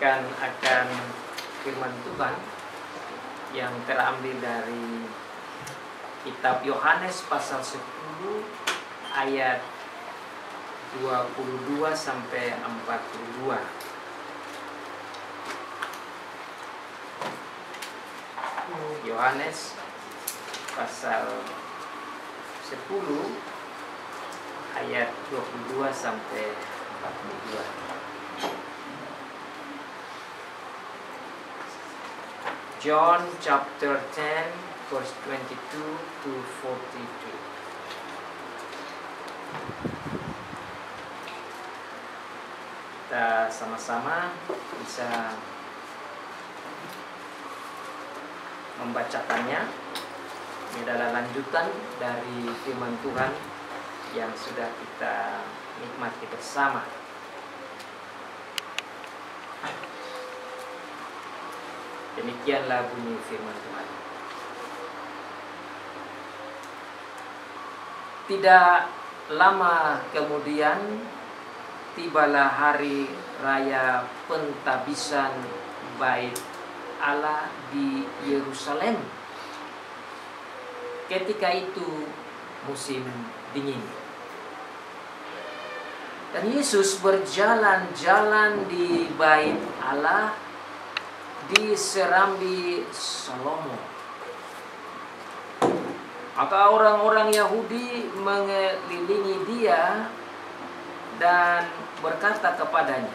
akan firman Tuhan yang terambil dari kitab Yohanes pasal 10 ayat 22 sampai 42. Yohanes pasal 10 ayat 22 sampai 42. John chapter 10 verse 22 to 42. Kita sama-sama bisa membacakannya. Ini adalah lanjutan dari firman Tuhan yang sudah kita nikmati bersama. Demikianlah bunyi firman Tuhan. Tidak lama kemudian tibalah hari raya pentabisan Bait Allah di Yerusalem. Ketika itu musim dingin. Dan Yesus berjalan-jalan di Bait Allah di serambi Salomo. Maka orang-orang Yahudi mengelilingi dia dan berkata kepadanya,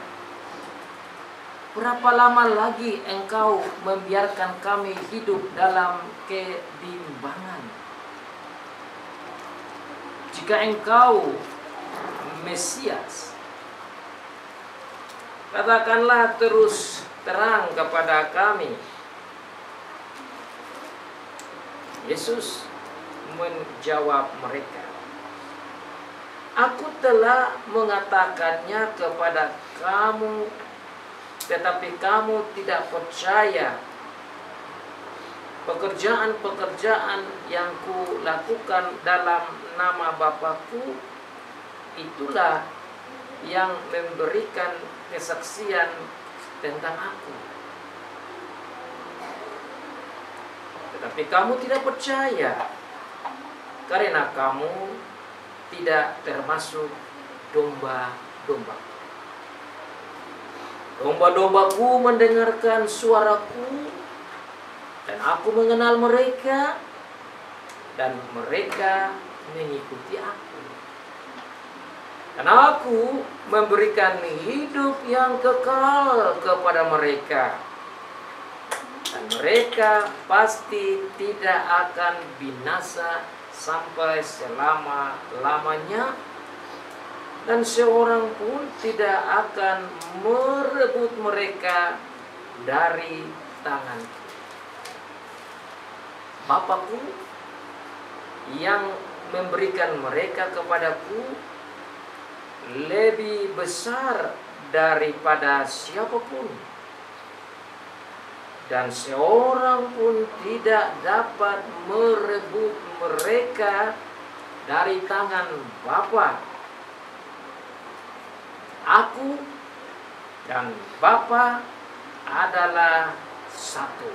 "Berapa lama lagi engkau membiarkan kami hidup dalam kebimbangan? Jika engkau Mesias, katakanlah terus terang kepada kami." Yesus menjawab mereka, "Aku telah mengatakannya kepada kamu, tetapi kamu tidak percaya. Pekerjaan-pekerjaan yang kulakukan dalam nama Bapa-Ku, itulah yang memberikan kesaksian tentang Aku. Tetapi kamu tidak percaya, karena kamu tidak termasuk domba-domba. Domba-dombaku mendengarkan suaraku, dan Aku mengenal mereka, dan mereka mengikuti Aku. Dan Aku memberikan hidup yang kekal kepada mereka, dan mereka pasti tidak akan binasa sampai selama-lamanya, dan seorang pun tidak akan merebut mereka dari tanganku. Bapa-Ku yang memberikan mereka kepadaku lebih besar daripada siapapun, dan seorang pun tidak dapat merebut mereka dari tangan Bapa. Aku dan Bapa adalah satu."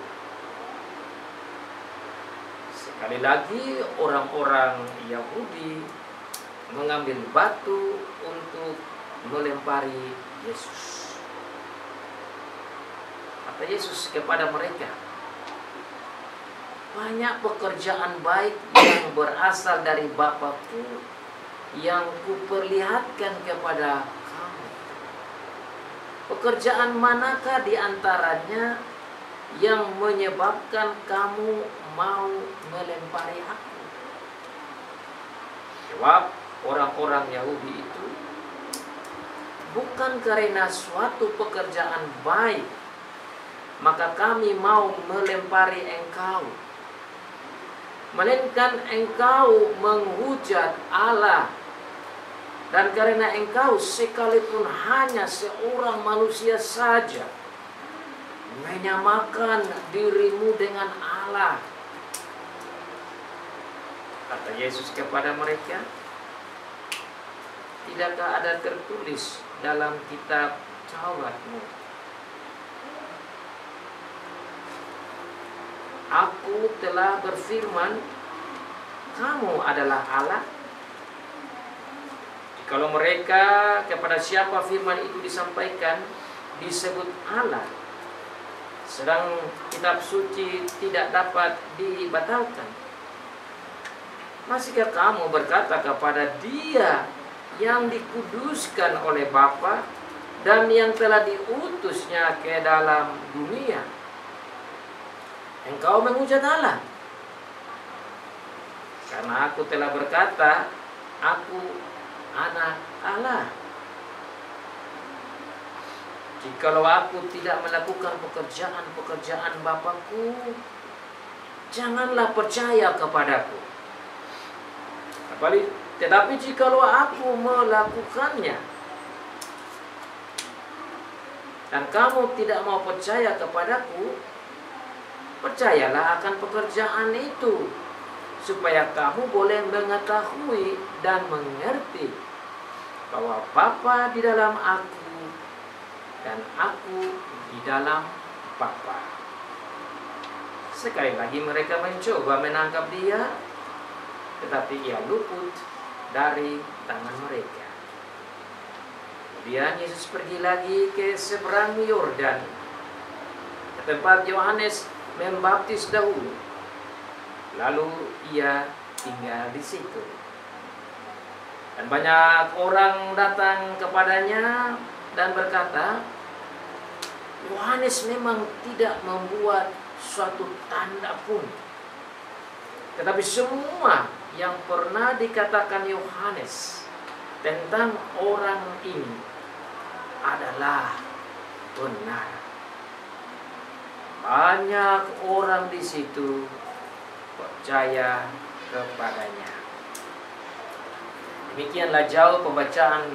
Sekali lagi orang-orang Yahudi mengambil batu untuk melempari Yesus. Kata Yesus kepada mereka, "Banyak pekerjaan baik yang berasal dari Bapa-Ku yang kuperlihatkan kepada kamu. Pekerjaan manakah di antaranya yang menyebabkan kamu mau melempari Aku?" Jawab orang-orang Yahudi itu, "Bukan karena suatu pekerjaan baik maka kami mau melempari engkau, melainkan engkau menghujat Allah, dan karena engkau sekalipun hanya seorang manusia saja menyamakan dirimu dengan Allah." Kata Yesus kepada mereka, "Tidakkah ada tertulis dalam kitab Tauratmu Aku telah berfirman, kamu adalah Allah. Kalau mereka kepada siapa firman itu disampaikan disebut Allah, sedang kitab suci tidak dapat dibatalkan, masihkah kamu berkata kepada Dia yang dikuduskan oleh Bapa dan yang telah diutusnya ke dalam dunia, engkau menghujat Allah? Karena aku telah berkata, aku anak Allah. Jikalau aku tidak melakukan pekerjaan-pekerjaan Bapakku, janganlah percaya kepadaku. Tetapi jikalau aku melakukannya, dan kamu tidak mau percaya kepadaku, percayalah akan pekerjaan itu, supaya kamu boleh mengetahui dan mengerti bahwa Bapa di dalam aku dan aku di dalam Bapa. Sekali lagi mereka mencoba menangkap Dia, tetapi Ia luput dari tangan mereka. Kemudian Yesus pergi lagi ke seberang Yordan, ke tempat Yohanes membaptis dahulu. Lalu Ia tinggal di situ. Dan banyak orang datang kepadanya dan berkata, Yohanes memang tidak membuat suatu tanda pun, tetapi semua yang pernah dikatakan Yohanes tentang orang ini adalah benar. Banyak orang di situ percaya kepadanya. Demikianlah jauh pembacaan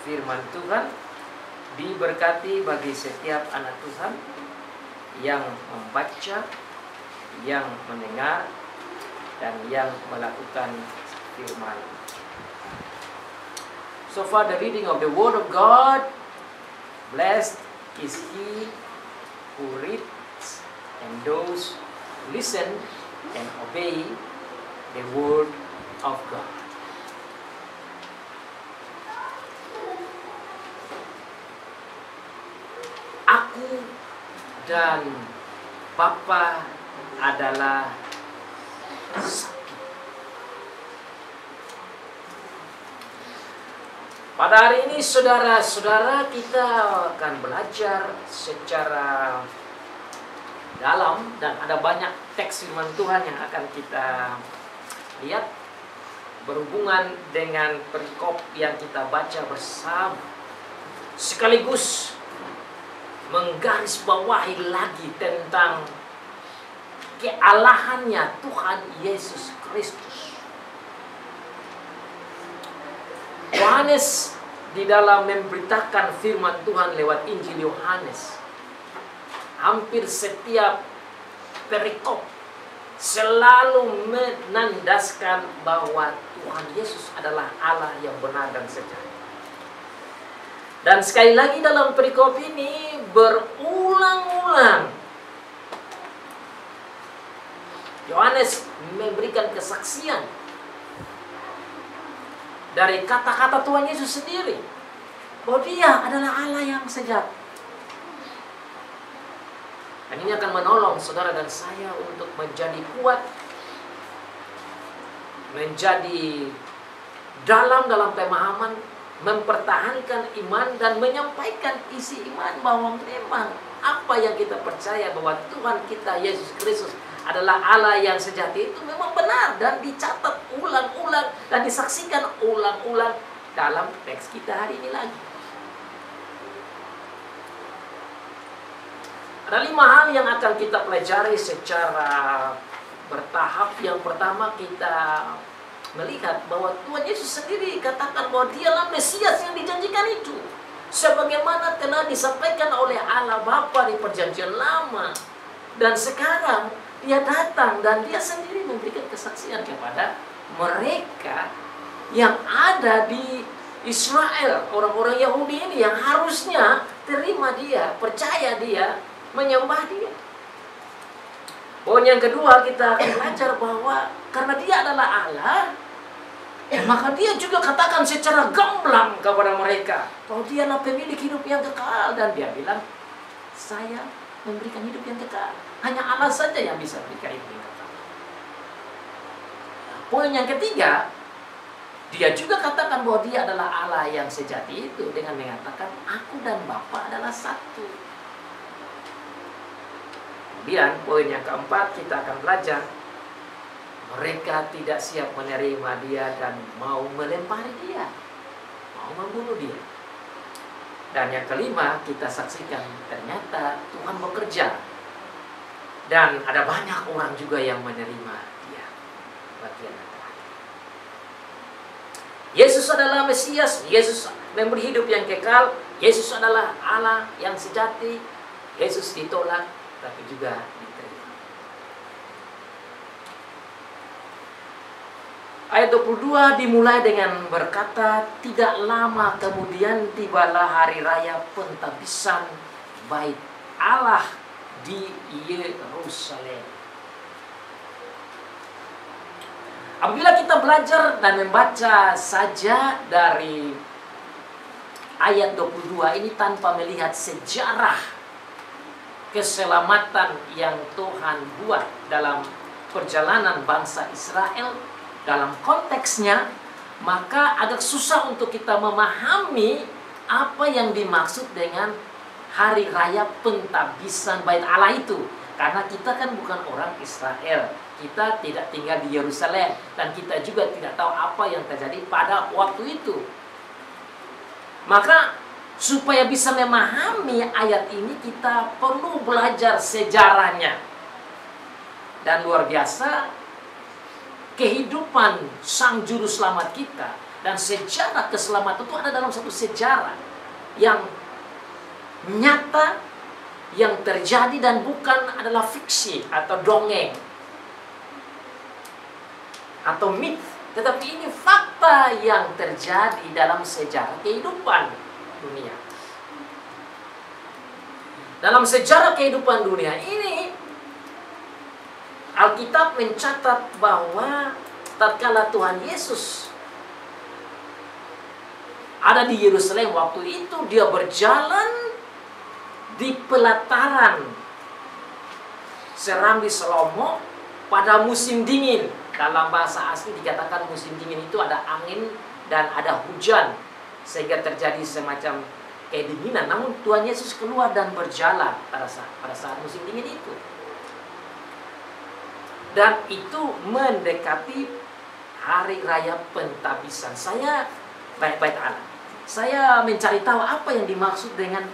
firman Tuhan. Diberkati bagi setiap anak Tuhan yang membaca, yang mendengar, dan yang melakukan firman. So far the reading of the Word of God. Blessed is he who reads and those who listen and obey the Word of God. Aku dan Bapa adalah satu. Pada hari ini saudara-saudara, kita akan belajar secara dalam dan ada banyak teks firman Tuhan yang akan kita lihat berhubungan dengan perikop yang kita baca bersama, sekaligus menggarisbawahi lagi tentang kealahannya Tuhan Yesus Kristus. Yohanes di dalam memberitakan firman Tuhan lewat Injil Yohanes, hampir setiap perikop selalu menandaskan bahwa Tuhan Yesus adalah Allah yang benar dan sejati. Dan sekali lagi dalam perikop ini berulang-ulang Yohanes memberikan kesaksian dari kata-kata Tuhan Yesus sendiri bahwa Dia adalah Allah yang sejati. Dan ini akan menolong saudara dan saya untuk menjadi kuat, menjadi dalam pemahaman, mempertahankan iman dan menyampaikan isi iman bahwa memang apa yang kita percaya bahwa Tuhan kita Yesus Kristus adalah Allah yang sejati itu memang benar dan dicatat ulang-ulang dan disaksikan ulang-ulang dalam teks kita hari ini lagi. Ada 5 hal yang akan kita pelajari secara bertahap. Yang pertama, kita melihat bahwa Tuhan Yesus sendiri katakan bahwa Dialah Mesias yang dijanjikan itu, sebagaimana telah disampaikan oleh Allah Bapa di Perjanjian Lama. Dan sekarang Dia datang dan Dia sendiri memberikan kesaksian kepada mereka yang ada di Israel, orang-orang Yahudi ini yang harusnya terima Dia, percaya Dia, menyembah Dia. Poin yang kedua, kita akan belajar bahwa karena dia adalah Allah, maka dia juga katakan secara gamblang kepada mereka bahwa dialah pemilik hidup yang kekal. Dan dia bilang, saya memberikan hidup yang kekal. Hanya Allah saja yang bisa memberikan hidup yang kekal. Poin yang ketiga, dia juga katakan bahwa dia adalah Allah yang sejati itu dengan mengatakan, aku dan Bapa adalah satu. Kemudian poin yang keempat, kita akan belajar mereka tidak siap menerima dia dan mau melempari dia, mau membunuh dia. Dan yang kelima, kita saksikan ternyata Tuhan bekerja dan ada banyak orang juga yang menerima dia. Bagian yang terakhir, Yesus adalah Mesias, Yesus memberi hidup yang kekal, Yesus adalah Allah yang sejati. Yesus ditolak tapi juga diterima. Ayat 22 dimulai dengan berkata, tidak lama kemudian tibalah hari raya pentabisan bait Allah di Yerusalem. Apabila kita belajar dan membaca saja dari ayat 22 ini tanpa melihat sejarah keselamatan yang Tuhan buat dalam perjalanan bangsa Israel dalam konteksnya, maka agak susah untuk kita memahami apa yang dimaksud dengan hari raya pentabisan bait Allah itu. Karena kita kan bukan orang Israel, kita tidak tinggal di Yerusalem, dan kita juga tidak tahu apa yang terjadi pada waktu itu. Maka supaya bisa memahami ayat ini, kita perlu belajar sejarahnya. Dan luar biasa, kehidupan Sang Juru Selamat kita dan sejarah keselamatan itu ada dalam satu sejarah yang nyata, yang terjadi dan bukan adalah fiksi atau dongeng atau mit, tetapi ini fakta yang terjadi dalam sejarah kehidupan dunia. Dalam sejarah kehidupan dunia ini, Alkitab mencatat bahwa tatkala Tuhan Yesus ada di Yerusalem waktu itu, dia berjalan di pelataran Serambi Salomo pada musim dingin. Dalam bahasa asli dikatakan musim dingin itu ada angin dan ada hujan, sehingga terjadi semacam kedinginan. Namun Tuhan Yesus keluar dan berjalan pada saat musim dingin itu. Dan itu mendekati hari raya pentabisan. Saya baik-baik Allah, saya mencari tahu apa yang dimaksud dengan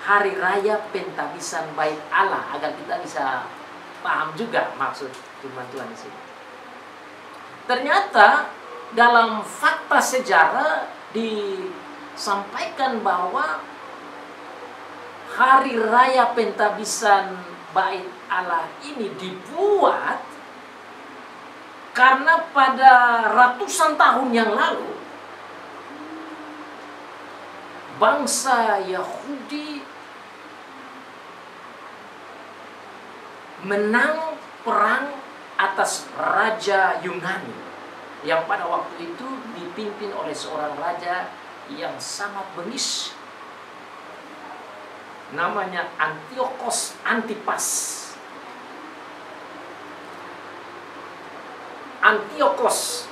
hari raya pentabisan bait Allah, agar kita bisa paham juga maksud firman Tuhan di sini. Ternyata dalam fakta sejarah disampaikan bahwa hari raya pentabisan bait Allah ini dibuat karena pada ratusan tahun yang lalu bangsa Yahudi menang perang atas Raja Yunani yang pada waktu itu dipimpin oleh seorang raja yang sangat bengis, namanya Antiochus Antipas. Antiochus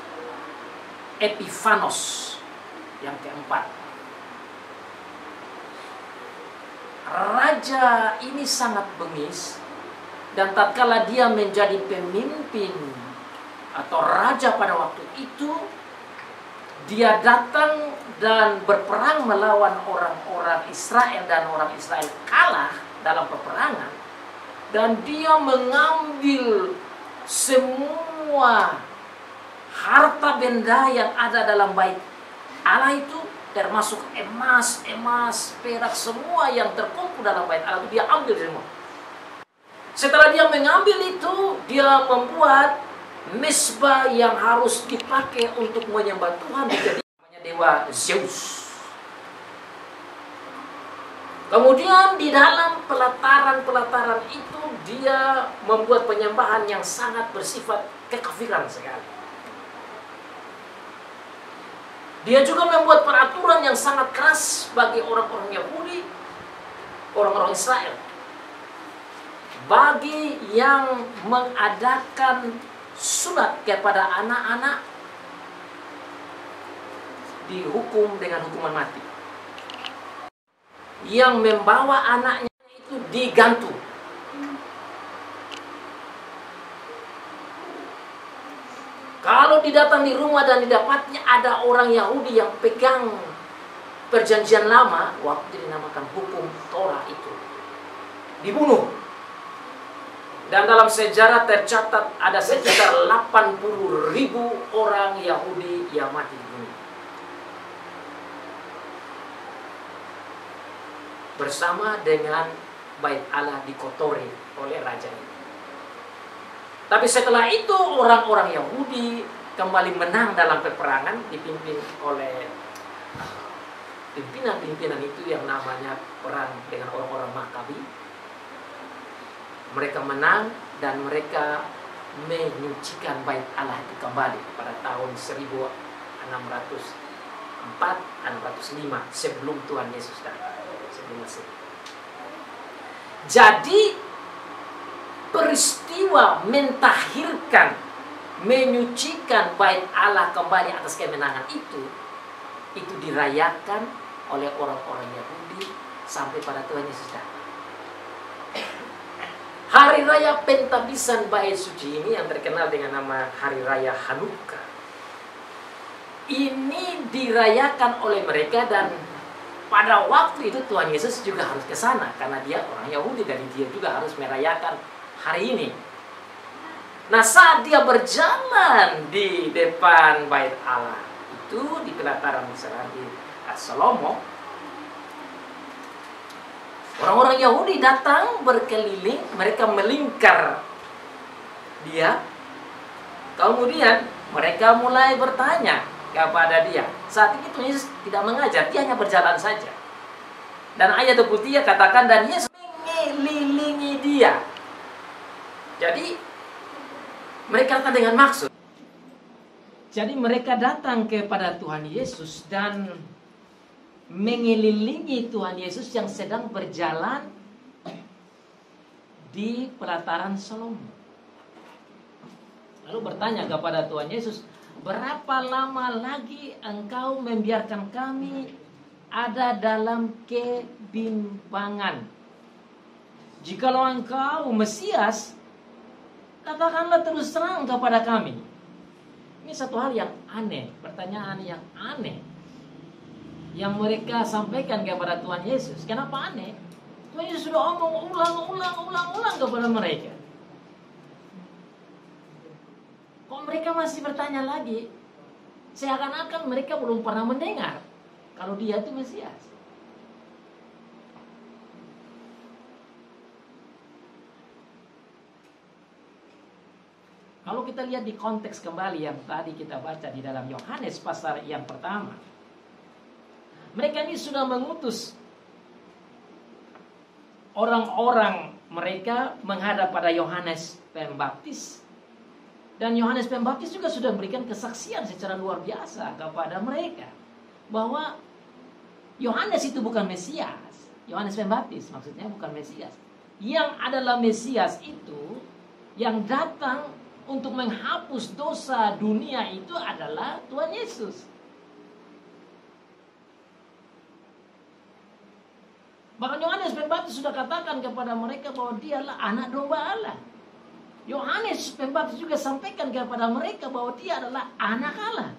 Epiphanes yang keempat. Raja ini sangat bengis, dan tatkala dia menjadi pemimpin atau raja pada waktu itu, dia datang dan berperang melawan orang-orang Israel, dan orang Israel kalah dalam peperangan, dan dia mengambil semua harta benda yang ada dalam bait Allah itu, termasuk emas, perak, semua yang terkumpul dalam bait Allah itu dia ambil semua. Setelah dia mengambil itu, dia membuat mesbah yang harus dipakai untuk menyembah Tuhan, jadi namanya dewa Zeus. Kemudian di dalam pelataran pelataran itu dia membuat penyembahan yang sangat bersifat kekafiran sekali. Dia juga membuat peraturan yang sangat keras bagi orang-orang Yahudi, orang-orang Israel. Bagi yang mengadakan sunat kepada anak-anak, dihukum dengan hukuman mati. Yang membawa anaknya itu digantung. Kalau didatang di rumah dan didapatnya ada orang Yahudi yang pegang perjanjian lama, waktu dinamakan hukum Torah itu, dibunuh. Dan dalam sejarah tercatat ada sekitar 80.000 orang Yahudi yang mati dibunuh. Bersama dengan Bait Allah dikotori oleh raja itu. Tapi setelah itu orang-orang Yahudi kembali menang dalam peperangan dipimpin oleh pimpinan-pimpinan itu yang namanya perang dengan orang-orang Makabi. Mereka menang dan mereka menyucikan Bait Allah itu kembali pada tahun 1604-1605 sebelum Tuhan Yesus datang, sebelum Masehi. Jadi peristiwa mentahirkan, menyucikan Bait Allah kembali atas kemenangan itu dirayakan oleh orang-orang Yahudi sampai pada Tuhan Yesus datang. Hari Raya Pentabisan Bait Suci ini yang terkenal dengan nama Hari Raya Hanukkah, ini dirayakan oleh mereka, dan pada waktu itu Tuhan Yesus juga harus ke sana karena dia orang Yahudi dan dia juga harus merayakan hari ini. Nah, saat dia berjalan di depan Bait Allah itu di pelataran misalnya di Salomo, orang-orang Yahudi datang berkeliling, mereka melingkar dia. Kemudian mereka mulai bertanya kepada dia. Saat itu Yesus tidak mengajar, dia hanya berjalan saja. Dan ayat 23 katakan, dan Yesus mengelilingi dia. Jadi mereka datang dengan maksud. Jadi mereka datang kepada Tuhan Yesus dan mengelilingi Tuhan Yesus yang sedang berjalan di pelataran Salomo. Lalu bertanya kepada Tuhan Yesus, berapa lama lagi engkau membiarkan kami ada dalam kebimbangan? Jikalau engkau Mesias, katakanlah terus terang kepada kami. Ini satu hal yang aneh, pertanyaan yang aneh yang mereka sampaikan kepada Tuhan Yesus. Kenapa aneh? Tuhan Yesus sudah omong ulang kepada mereka. Kok mereka masih bertanya lagi? Seakan-akan mereka belum pernah mendengar kalau dia itu Mesias. Kalau kita lihat di konteks kembali yang tadi kita baca di dalam Yohanes pasal yang pertama, mereka ini sudah mengutus orang-orang mereka menghadap pada Yohanes Pembaptis. Dan Yohanes Pembaptis juga sudah memberikan kesaksian secara luar biasa kepada mereka bahwa Yohanes itu bukan Mesias. Yohanes Pembaptis maksudnya bukan Mesias. Yang adalah Mesias itu yang datang untuk menghapus dosa dunia itu adalah Tuhan Yesus. Bahkan Yohanes Pembaptis sudah katakan kepada mereka bahwa dialah anak domba Allah. Yohanes Pembaptis juga sampaikan kepada mereka bahwa dia adalah anak Allah.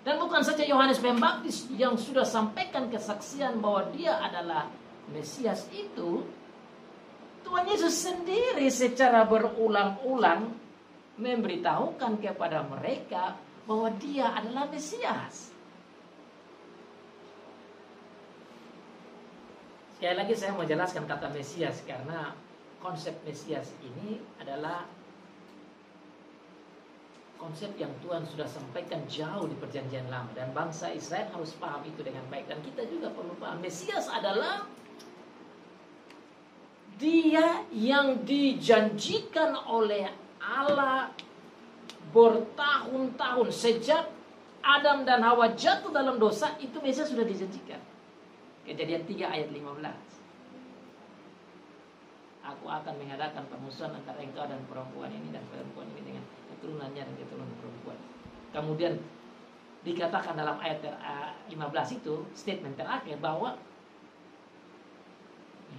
Dan bukan saja Yohanes Pembaptis yang sudah sampaikan kesaksian bahwa dia adalah Mesias itu, Tuhan Yesus sendiri secara berulang-ulang memberitahukan kepada mereka bahwa dia adalah Mesias. Sekali lagi saya mau jelaskan kata Mesias karena konsep Mesias ini adalah konsep yang Tuhan sudah sampaikan jauh di perjanjian lama. Dan bangsa Israel harus paham itu dengan baik. Dan kita juga perlu paham. Mesias adalah Dia yang dijanjikan oleh Allah bertahun-tahun sejak Adam dan Hawa jatuh dalam dosa, itu Mesias sudah dijanjikan. Kejadian 3 ayat 15. Aku akan mengadakan permusuhan antara engkau dan perempuan ini dan perempuan ini dengan keturunannya dan keturunan perempuan. Kemudian dikatakan dalam ayat 15 itu, statement terakhir, bahwa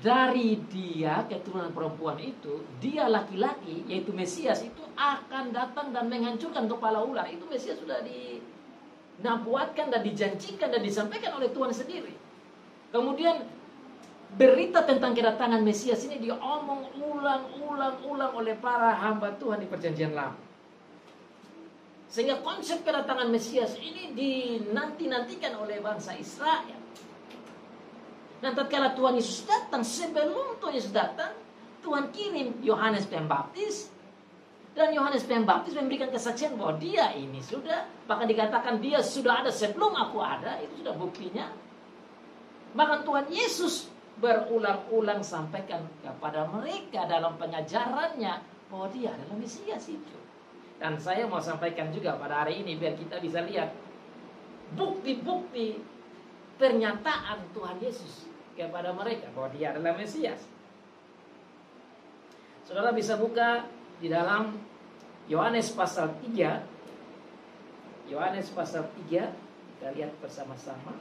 dari dia, keturunan perempuan itu, dia laki-laki, yaitu Mesias itu akan datang dan menghancurkan kepala ular. Itu Mesias sudah dinabuatkan dan dijanjikan dan disampaikan oleh Tuhan sendiri. Kemudian berita tentang kedatangan Mesias ini diomong ulang-ulang oleh para hamba Tuhan di Perjanjian Lama. Sehingga konsep kedatangan Mesias ini dinanti-nantikan oleh bangsa Israel. Dan tatkala Tuhan Yesus datang, sebelum Tuhan Yesus datang, Tuhan kirim Yohanes Pembaptis. Dan Yohanes Pembaptis memberikan kesaksian bahwa dia ini sudah, bahkan dikatakan dia sudah ada sebelum aku ada. Itu sudah buktinya. Bahkan Tuhan Yesus berulang-ulang sampaikan kepada mereka dalam pengajarannya bahwa dia adalah Mesias itu. Dan saya mau sampaikan juga pada hari ini biar kita bisa lihat bukti-bukti pernyataan Tuhan Yesus kepada mereka bahwa dia adalah Mesias. Saudara bisa buka di dalam Yohanes pasal 3. Yohanes pasal 3, kita lihat bersama-sama.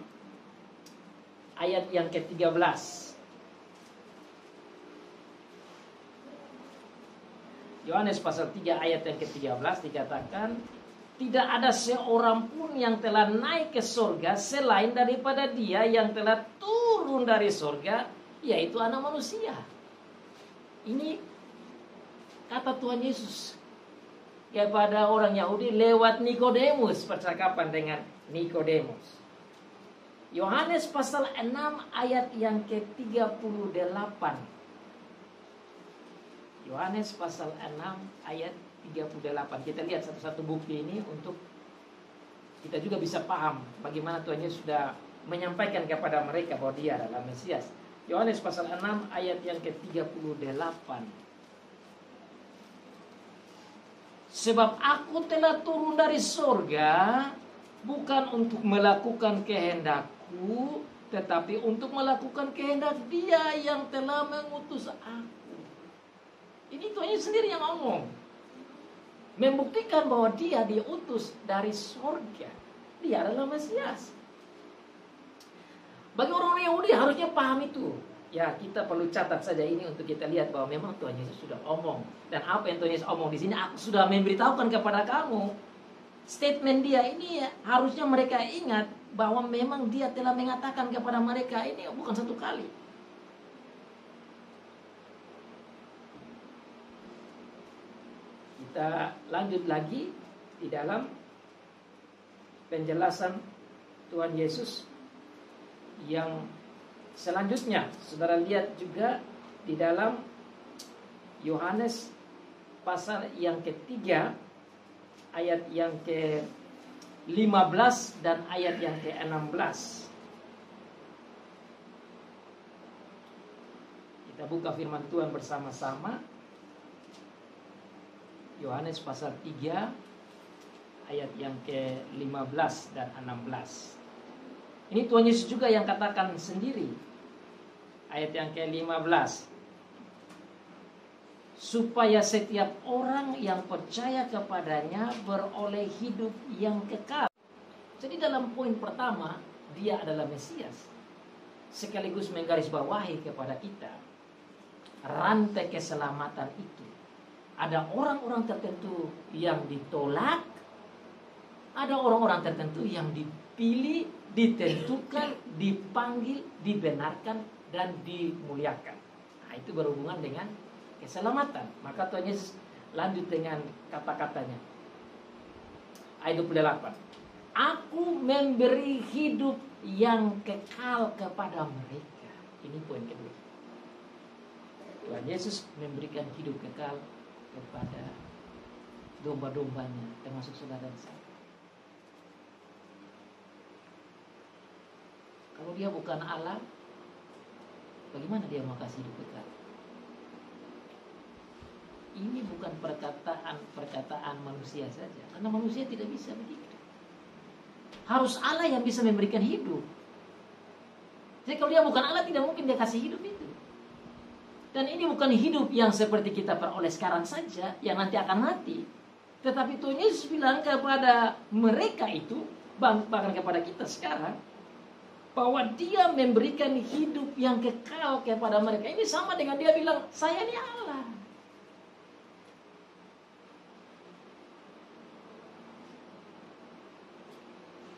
Ayat yang ke-13. Yohanes pasal 3 ayat yang ke-13 dikatakan, tidak ada seorang pun yang telah naik ke surga selain daripada dia yang telah turun dari surga, yaitu Anak Manusia. Ini kata Tuhan Yesus kepada orang Yahudi lewat Nikodemus, percakapan dengan Nikodemus. Yohanes pasal 6 ayat yang ke-38. Yohanes pasal 6 ayat 38. Kita lihat satu-satu bukti ini untuk kita juga bisa paham bagaimana Tuhan Yesus sudah menyampaikan kepada mereka bahwa dia adalah Mesias. Yohanes pasal 6 ayat yang ke-38. Sebab aku telah turun dari surga bukan untuk melakukan kehendakku, tetapi untuk melakukan kehendak Dia yang telah mengutus aku. Ini Tuhan Yesus sendiri yang ngomong, membuktikan bahwa dia diutus dari surga. Dia adalah Mesias. Bagi orang Yahudi harusnya paham itu. Ya, kita perlu catat saja ini untuk kita lihat bahwa memang Tuhan Yesus sudah omong. Dan apa yang Tuhan Yesus omong di sini, aku sudah memberitahukan kepada kamu. Statement dia ini ya, harusnya mereka ingat bahwa memang dia telah mengatakan kepada mereka ini bukan satu kali. Kita lanjut lagi di dalam penjelasan Tuhan Yesus yang selanjutnya. Saudara lihat juga di dalam Yohanes pasal yang ketiga ayat yang ke-15 dan ayat yang ke-16. Kita buka firman Tuhan bersama-sama. Yohanes pasal 3 ayat yang ke-15 dan 16. Ini Tuhan Yesus juga yang katakan sendiri. Ayat yang ke-15. Supaya setiap orang yang percaya kepadanya beroleh hidup yang kekal. Jadi dalam poin pertama, dia adalah Mesias. Sekaligus menggarisbawahi kepada kita rantai keselamatan itu. Ada orang-orang tertentu yang ditolak, ada orang-orang tertentu yang dipilih, ditentukan, dipanggil, dibenarkan, dan dimuliakan. Nah, itu berhubungan dengan keselamatan. Maka Tuhan Yesus lanjut dengan kata-katanya. Ayat 28. Aku memberi hidup yang kekal kepada mereka. Ini poin kedua. Tuhan Yesus memberikan hidup kekal kepada domba-dombanya, termasuk saudara dan saya. Kalau dia bukan Allah, bagaimana dia mau kasih hidup kekal? ini bukan perkataan manusia saja. Karena manusia tidak bisa begitu. Harus Allah yang bisa memberikan hidup. Jadi kalau dia bukan Allah, tidak mungkin dia kasih hidup itu. Dan ini bukan hidup yang seperti kita peroleh sekarang saja, yang nanti akan mati. Tetapi Tuhan Yesus bilang kepada mereka itu, bahkan kepada kita sekarang, bahwa dia memberikan hidup yang kekal kepada mereka. Ini sama dengan dia bilang, saya ini Allah.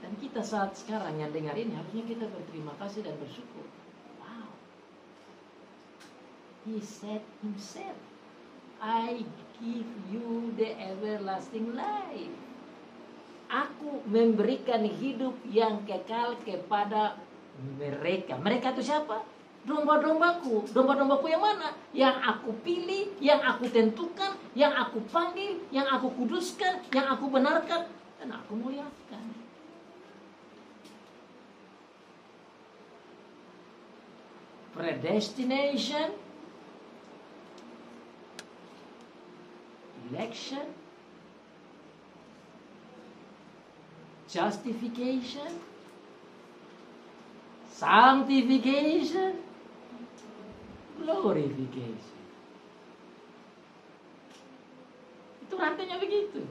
Dan kita saat sekarang yang dengar ini, harusnya kita berterima kasih dan bersyukur. Wow. He said himself, I give you the everlasting life. Aku memberikan hidup yang kekal kepada mereka. Mereka itu siapa? Domba-dombaku. Domba-dombaku yang mana? Yang aku pilih, yang aku tentukan, yang aku panggil, yang aku kuduskan, yang aku benarkan, dan aku muliakan. Predestination, election, justification, sanctification, glorification. Itu rantainya begitu.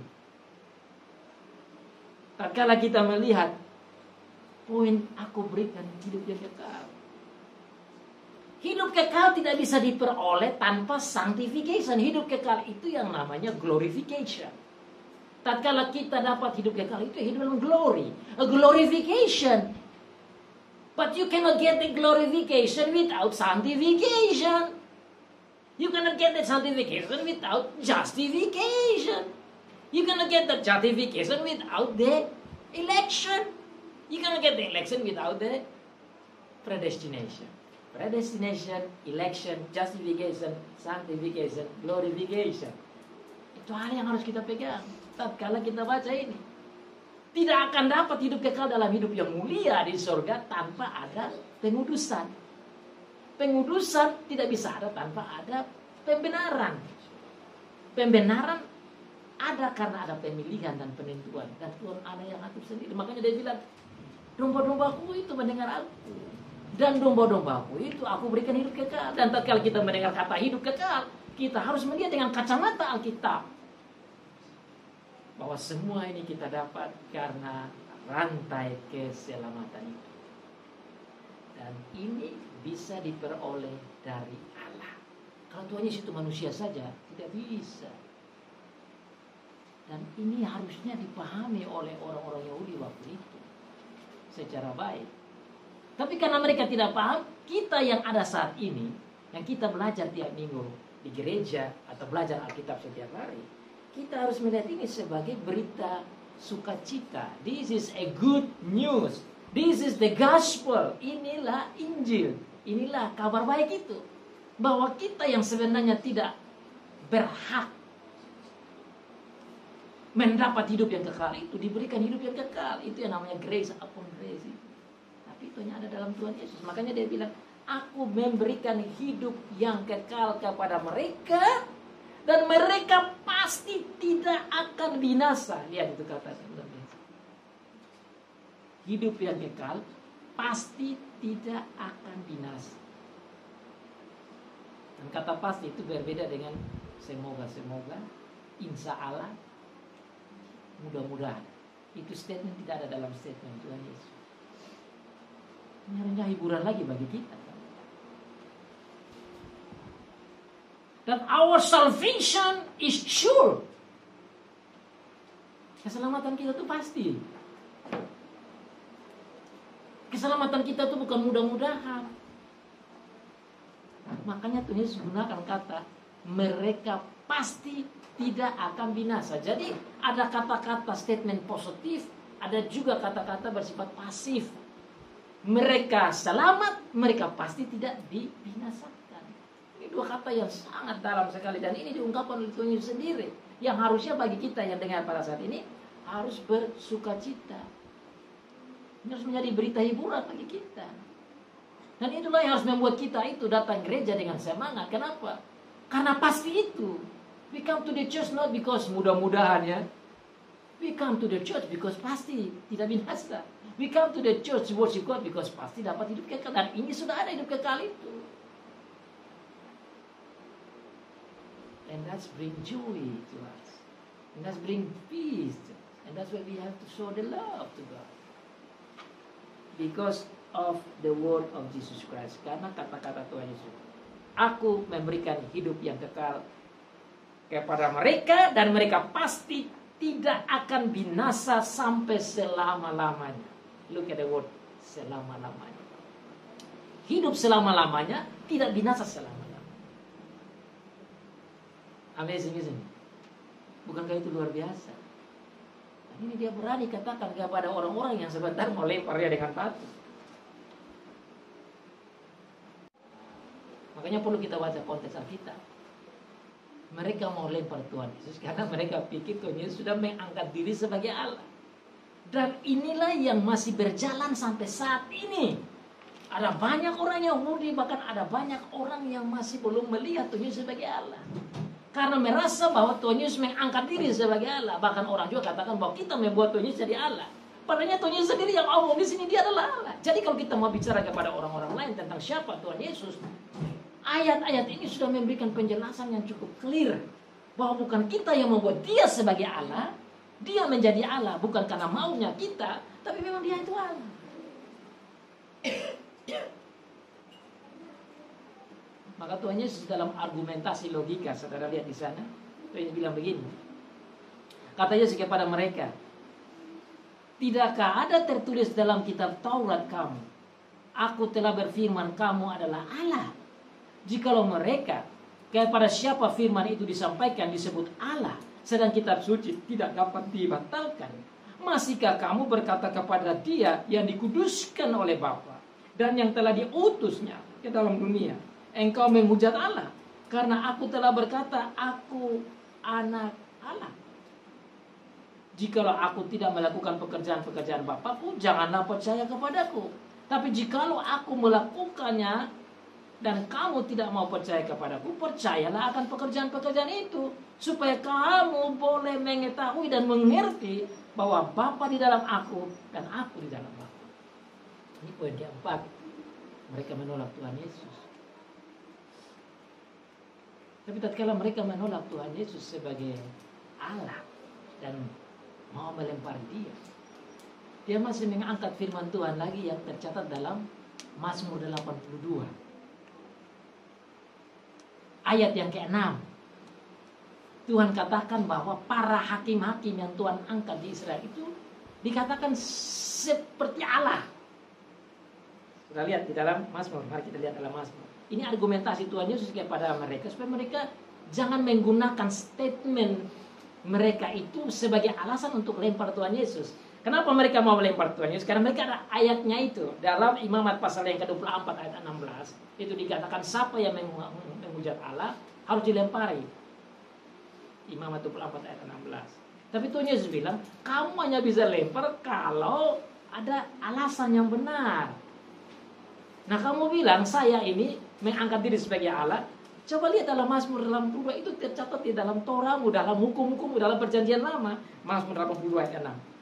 Tatkala kita melihat poin aku berikan hidup yang kekal. Hidup kekal tidak bisa diperoleh tanpa sanctification. Hidup kekal itu yang namanya glorification. Tatkala kita dapat hidup kekal itu hidup dalam glory, a glorification. But you cannot get the glorification without sanctification. You cannot get the sanctification without justification. You cannot get the justification without the election. You cannot get the election without the predestination. Predestination, election, justification, sanctification, glorification. Itu hal yang harus kita pegang tatkala kita baca ini. Tidak akan dapat hidup kekal dalam hidup yang mulia di surga tanpa ada pengudusan. Pengudusan tidak bisa ada tanpa ada pembenaran. Pembenaran ada karena ada pemilihan dan penentuan. Dan Tuhan ada yang atur sendiri. Makanya dia bilang, domba-dombaku itu mendengar aku. Dan domba-dombaku itu aku berikan hidup kekal. Dan tatkala kita mendengar kata hidup kekal, kita harus melihat dengan kacamata Alkitab. Bahwa semua ini kita dapat karena rantai keselamatan itu. Dan ini bisa diperoleh dari Allah. Kalau Tuhan Yesus itu manusia saja, tidak bisa. Dan ini harusnya dipahami oleh orang-orang Yahudi waktu itu secara baik. Tapi karena mereka tidak paham, kita yang ada saat ini, yang kita belajar tiap minggu di gereja atau belajar Alkitab setiap hari, kita harus melihat ini sebagai berita sukacita. This is a good news. This is the gospel. Inilah Injil. Inilah kabar baik itu. Bahwa kita yang sebenarnya tidak berhak mendapat hidup yang kekal itu, diberikan hidup yang kekal. Itu yang namanya grace upon grace. Tapi itu hanya ada dalam Tuhan Yesus. Makanya dia bilang, aku memberikan hidup yang kekal kepada mereka, dan mereka pasti tidak akan binasa. Lihat itu kata-kata. Hidup yang kekal pasti tidak akan binasa. Dan kata pasti itu berbeda dengan semoga-semoga, insya Allah, mudah-mudahan. Itu statement tidak ada dalam statement Tuhan Yesus. Ini hanya hiburan lagi bagi kita. Dan our salvation is sure. Keselamatan kita itu pasti. Keselamatan kita itu bukan mudah-mudahan. Makanya Tuhan Yesus gunakan kata, mereka pasti tidak akan binasa. Jadi ada kata-kata statement positif, ada juga kata-kata bersifat pasif. Mereka selamat, mereka pasti tidak dibinasakan. Ini dua kata yang sangat dalam sekali. Dan ini diungkapkan oleh Tuhan Yesus sendiri. Yang harusnya bagi kita yang dengar pada saat ini, harus bersukacita. Ini harus menjadi berita hiburan bagi kita. Dan itulah yang harus membuat kita itu datang gereja dengan semangat. Kenapa? Karena pasti itu. We come to the church not because mudah-mudahan ya. We come to the church because pasti tidak binasa. We come to the church to worship God because pasti dapat hidup kekal. Dan ini sudah ada hidup kekal itu. And that's bring joy to us. And that's bring peace to us. And that's why we have to show the love to God. Because of the word of Jesus Christ. Karena kata-kata Tuhan Yesus. Aku memberikan hidup yang kekal kepada mereka. Dan mereka pasti tidak akan binasa sampai selama-lamanya. Look at the word, selama-lamanya. Hidup selama-lamanya, tidak binasa selama-lamanya. Amazing, isn't it? Bukankah itu luar biasa? Dan ini dia berani katakan kepada orang-orang yang sebentar mau lempar dia dengan batu. Makanya perlu kita baca konteks Alkitab. Mereka mau lempar Tuhan Yesus karena mereka pikir Tuhan Yesus sudah mengangkat diri sebagai Allah. Dan inilah yang masih berjalan sampai saat ini. Ada banyak orang Yahudi, bahkan ada banyak orang yang masih belum melihat Tuhan Yesus sebagai Allah. Karena merasa bahwa Tuhan Yesus mengangkat diri sebagai Allah. Bahkan orang juga katakan bahwa kita membuat Tuhan Yesus jadi Allah. Padahal Tuhan Yesus sendiri yang ngomong di sini, dia adalah Allah. Jadi kalau kita mau bicara kepada orang-orang lain tentang siapa Tuhan Yesus, ayat-ayat ini sudah memberikan penjelasan yang cukup clear. Bahwa bukan kita yang membuat dia sebagai Allah. Dia menjadi Allah bukan karena maunya kita, tapi memang dia itu Allah. Maka Tuhan Yesus dalam argumentasi logika, saudara lihat di sana, Tuhan Yesus bilang begini. Kata Yesus kepada mereka, tidakkah ada tertulis dalam kitab Taurat kamu, aku telah berfirman kamu adalah Allah. Jikalau mereka kepada siapa firman itu disampaikan disebut Allah, sedang kitab suci tidak dapat dibatalkan, masihkah kamu berkata kepada dia yang dikuduskan oleh Bapa dan yang telah diutusnya ke dalam dunia, engkau menghujat Allah, karena aku telah berkata, aku anak Allah. Jikalau aku tidak melakukan pekerjaan-pekerjaan Bapakku, janganlah percaya kepadaku. Tapi jikalau aku melakukannya dan kamu tidak mau percaya kepadaku, percayalah akan pekerjaan-pekerjaan itu, supaya kamu boleh mengetahui dan mengerti bahwa Bapa di dalam aku dan aku di dalam Bapa. Ini poin keempat. Mereka menolak Tuhan Yesus. Tapi tatkala mereka menolak Tuhan Yesus sebagai Allah dan mau melempar dia masih mengangkat firman Tuhan lagi yang tercatat dalam Mazmur 82. Ayat yang ke-6. Tuhan katakan bahwa para hakim-hakim yang Tuhan angkat di Israel itu dikatakan seperti Allah. Kita lihat di dalam Mazmur. Mari kita lihat dalam Mazmur. Ini argumentasi Tuhan Yesus kepada mereka supaya mereka jangan menggunakan statement mereka itu sebagai alasan untuk lempar Tuhan Yesus. Kenapa mereka mau melempar Tuhan Yesus? Karena mereka ada ayatnya itu. Dalam Imamat pasal yang ke-24 ayat 16 itu dikatakan siapa yang menghujat Allah harus dilempari. Imamat 24 ayat 16. Tapi Tuhan Yesus bilang, kamu hanya bisa lempar kalau ada alasan yang benar. Nah, kamu bilang saya ini mengangkat diri sebagai Allah. Coba lihat dalam Mazmur 82 itu tercatat di dalam Torahmu, dalam hukum-hukummu, dalam perjanjian lama. Mazmur 82 ayat 6.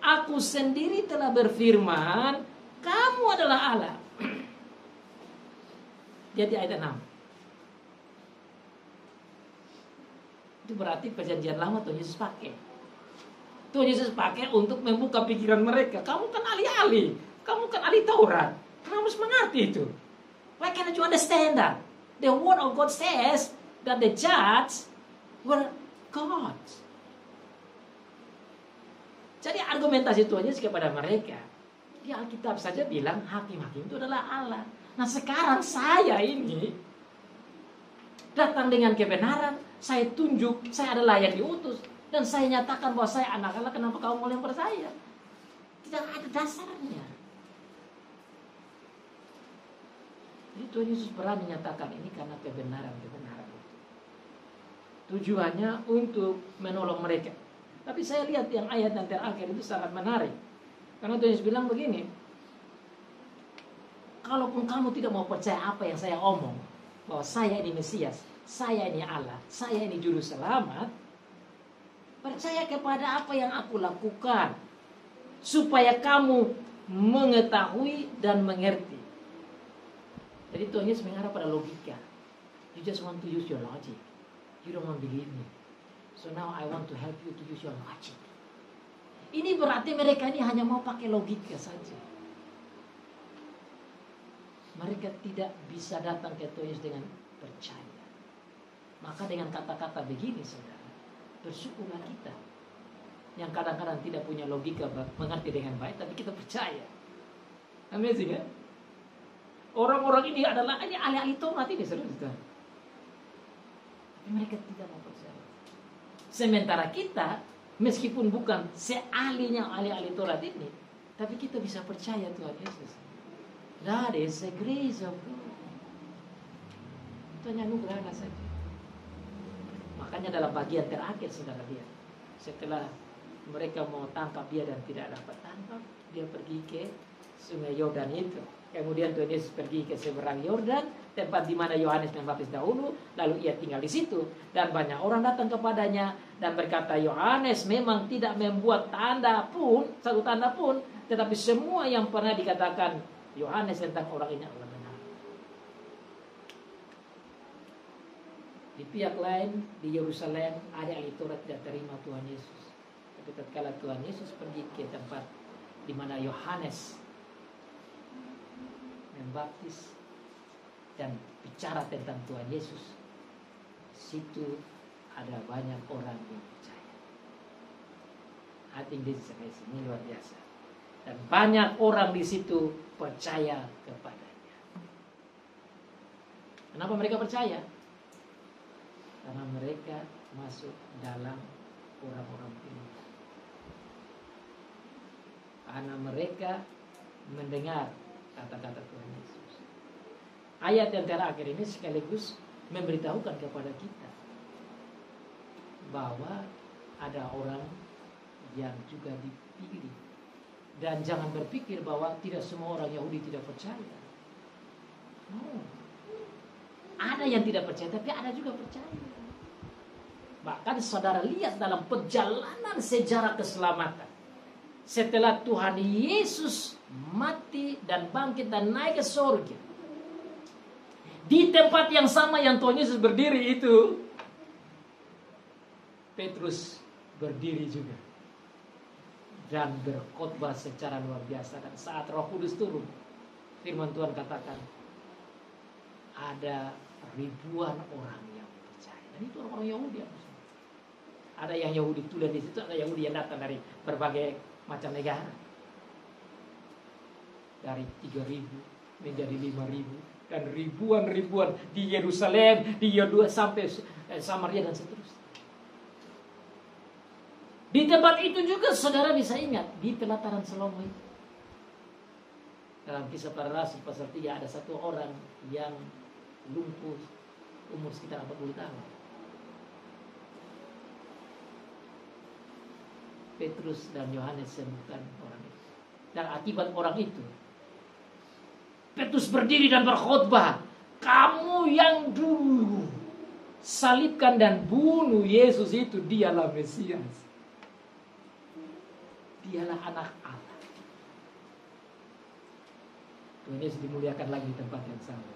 Aku sendiri telah berfirman, kamu adalah Allah. Lihat di ayat 6. Itu berarti perjanjian lama Tuhan Yesus pakai. Tuhan Yesus pakai untuk membuka pikiran mereka. Kamu kan ahli-ahli. Kamu kan ahli Taurat. Kamu harus mengerti itu. Why cannot you understand that? The word of God says that the judge were God. Jadi argumentasi Tuhan Yesus kepada mereka, di Alkitab saja bilang hakim-hakim itu adalah Allah. Nah sekarang saya ini datang dengan kebenaran, saya tunjuk saya adalah yang diutus, dan saya nyatakan bahwa saya anak Allah. Kenapa kamu mau lempar saya? Tidak ada dasarnya. Jadi Tuhan Yesus berani menyatakan ini karena kebenaran-kebenaran itu. Tujuannya untuk menolong mereka. Tapi saya lihat yang ayat yang terakhir itu sangat menarik. Karena Tuhan Yesus bilang begini, kalaupun kamu tidak mau percaya apa yang saya omong, bahwa saya ini Mesias, saya ini Allah, saya ini juru selamat, percaya kepada apa yang aku lakukan, supaya kamu mengetahui dan mengerti. Jadi Tuhan Yesus mengarah pada logika. You just want to use your logic. You don't want to believe me. So now I want to help you to use your logic. Ini berarti mereka ini hanya mau pakai logika saja. Mereka tidak bisa datang ke Tuhan Yesus dengan percaya. Maka dengan kata-kata begini, saudara, bersyukurlah kita yang kadang-kadang tidak punya logika mengerti dengan baik, tapi kita percaya. Amazing, ya? Orang-orang ini adalah ahli-ahli Taurat ini, saudara. Tapi mereka tidak mau percaya. Sementara kita, meskipun bukan seahlinya ahli-ahli Taurat ini, tapi kita bisa percaya Tuhan Yesus. That is a grace of God. Itu hanya anugerah saja. Makanya dalam bagian terakhir, saudara lihat, setelah mereka mau tangkap dia dan tidak dapat tangkap, dia pergi ke sungai Yordan itu. Kemudian Tuhan Yesus pergi ke seberang Yordan, tempat di mana Yohanes membaptis dahulu, lalu ia tinggal di situ. Dan banyak orang datang kepadanya dan berkata, Yohanes memang tidak membuat tanda pun, satu tanda pun, tetapi semua yang pernah dikatakan Yohanes tentang orang ini adalah benar. Di pihak lain, di Yerusalem, ada ahli Taurat tidak terima Tuhan Yesus. Tapi tatkala Tuhan Yesus pergi ke tempat di mana Yohanes membaptis dan bicara tentang Tuhan Yesus, di situ ada banyak orang yang percaya. I think this is amazing. Ini luar biasa. Dan banyak orang di situ percaya kepadanya. Kenapa mereka percaya? Karena mereka masuk dalam orang-orang pilihan. Karena mereka mendengar kata-kata Tuhan Yesus. Ayat yang terakhir ini sekaligus memberitahukan kepada kita bahwa ada orang yang juga dipilih. Dan jangan berpikir bahwa tidak semua orang Yahudi tidak percaya. No. Ada yang tidak percaya, tapi ada juga percaya. Bahkan saudara lihat dalam perjalanan sejarah keselamatan. Setelah Tuhan Yesus mati dan bangkit dan naik ke surga, di tempat yang sama yang Tuhan Yesus berdiri itu, Petrus berdiri juga dan berkhotbah secara luar biasa. Dan saat Roh Kudus turun, firman Tuhan katakan ada ribuan orang yang percaya. Dan itu orang-orang Yahudi. Ada yang Yahudi tulen di situ, ada Yahudi yang datang dari berbagai macam negara. Dari 3.000 menjadi 5.000 dan ribuan-ribuan di Yerusalem, di Yudea sampai Samaria dan seterusnya. Di tempat itu juga saudara bisa ingat, di pelataran Salomo itu. Dalam Kisah Para Rasul pasal 3 ada satu orang yang lumpuh umur sekitar 40 tahun. Petrus dan Yohanes sembuhkan orang itu. Dan akibat orang itu, Petrus berdiri dan berkhotbah, kamu yang dulu salibkan dan bunuh Yesus itu, dialah Mesias. Dialah anak Allah. Tuhan Yesus dimuliakan lagi di tempat yang sama.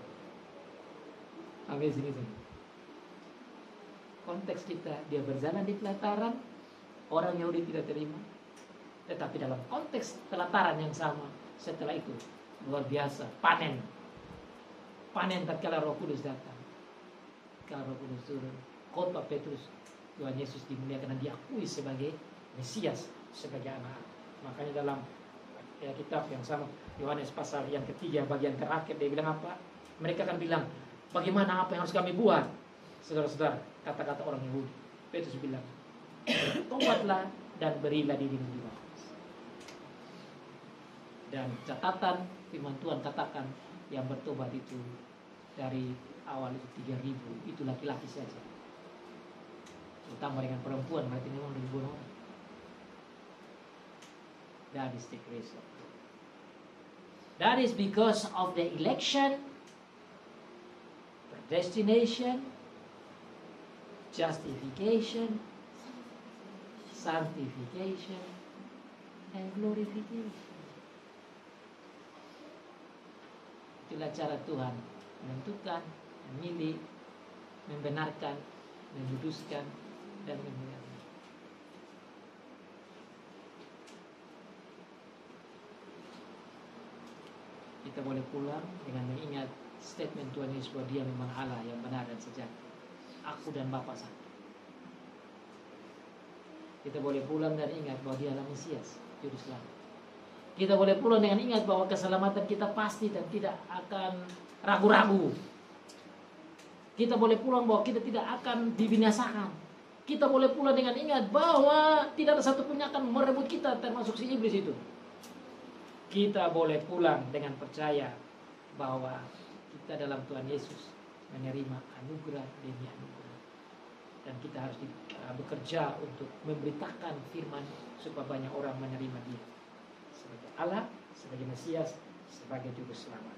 Amin. Sini. Konteks kita, dia berjalan di pelataran, orang Yahudi tidak terima. Tetapi dalam konteks pelataran yang sama, setelah itu luar biasa, panen tatkala Roh Kudus datang. Kalau Roh Kudus turun, khotbah Petrus, Tuhan Yesus dimuliakan dan diakui sebagai Mesias, sebagai anak. Makanya dalam kitab yang sama, Yohanes pasal yang ketiga bagian terakhir, dia bilang apa? Mereka akan bilang, bagaimana, apa yang harus kami buat? Saudara-saudara, kata-kata orang Yahudi. Petrus bilang, tobatlah dan berilah dirimu dibaptis. Dan catatan firman Tuhan katakan yang bertobat itu dari awal itu 3.000, itu laki-laki saja. Terutama dengan perempuan, berarti memang ribuan orang. That is the grace of God. That is because of the election, Destination, justification, sanctification, and glorification. Itulah cara Tuhan menentukan, memilih, membenarkan, menguduskan, dan memuliakan. Kita boleh pulang dengan mengingat statement Tuhan Yesus bahwa Dia memang Allah yang benar dan sejati. Aku dan Bapa satu. Kita boleh pulang dan ingat bahwa Dia adalah Mesias, Juru Selamat. Kita boleh pulang dengan ingat bahwa keselamatan kita pasti dan tidak akan ragu-ragu. Kita boleh pulang bahwa kita tidak akan dibinasakan. Kita boleh pulang dengan ingat bahwa tidak ada satupun yang akan merebut kita, termasuk si iblis itu. Kita boleh pulang dengan percaya bahwa kita dalam Tuhan Yesus menerima anugerah demi anugerah. Dan kita harus bekerja untuk memberitakan firman supaya banyak orang menerima Dia sebagai Allah, sebagai Mesias, sebagai Juru Selamat.